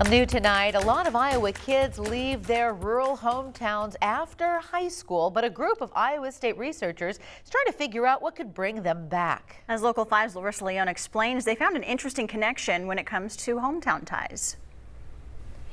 New tonight, a lot of Iowa kids leave their rural hometowns after high school, but a group of Iowa State researchers is trying to figure out what could bring them back. As Local 5's Larissa Leone explains, they found an interesting connection when it comes to hometown ties.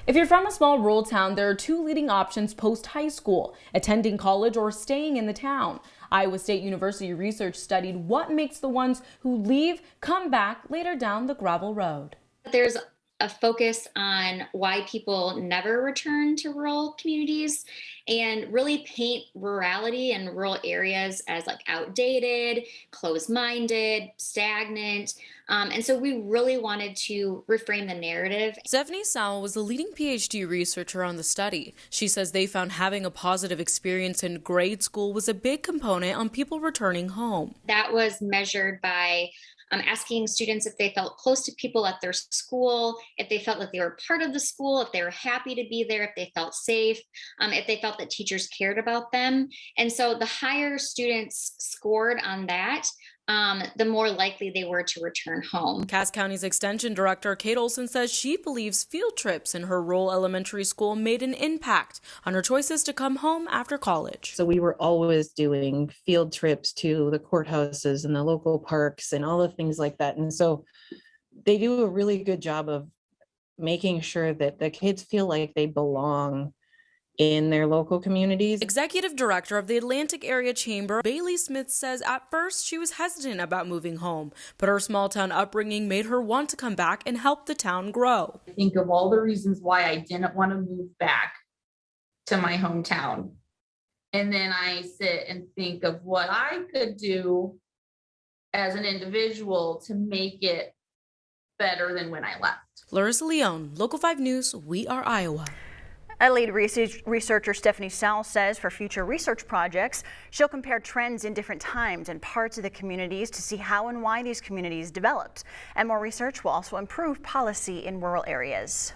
If you're from a small rural town, there are two leading options post-high school: attending college or staying in the town. Iowa State University research studied what makes the ones who leave come back later down the gravel road. There's a focus on why people never return to rural communities and really paint rurality and rural areas as like outdated, closed-minded, stagnant. And so we really wanted to reframe the narrative. Stephanie Sowell was the leading PhD researcher on the study. She says they found having a positive experience in grade school was a big component on people returning home. That was measured by asking students if they felt close to people at their school, if they felt like they were part of the school, if they were happy to be there, if they felt safe, if they felt that teachers cared about them. And so the higher students scored on that, the more likely they were to return home. Cass County's Extension Director Kate Olson says she believes field trips in her rural elementary school made an impact on her choices to come home after college. So we were always doing field trips to the courthouses and the local parks and all the things like that. And so they do a really good job of making sure that the kids feel like they belong in their local communities. Executive Director of the Atlantic Area Chamber, Bailey Smith, says at first she was hesitant about moving home, but her small town upbringing made her want to come back and help the town grow. I think of all the reasons why I didn't want to move back to my hometown. And then I sit and think of what I could do as an individual to make it better than when I left. Larissa Leone, Local 5 News, We Are Iowa. A lead researcher Stephanie Sowell says for future research projects, she'll compare trends in different times and parts of the communities to see how and why these communities developed. And more research will also improve policy in rural areas.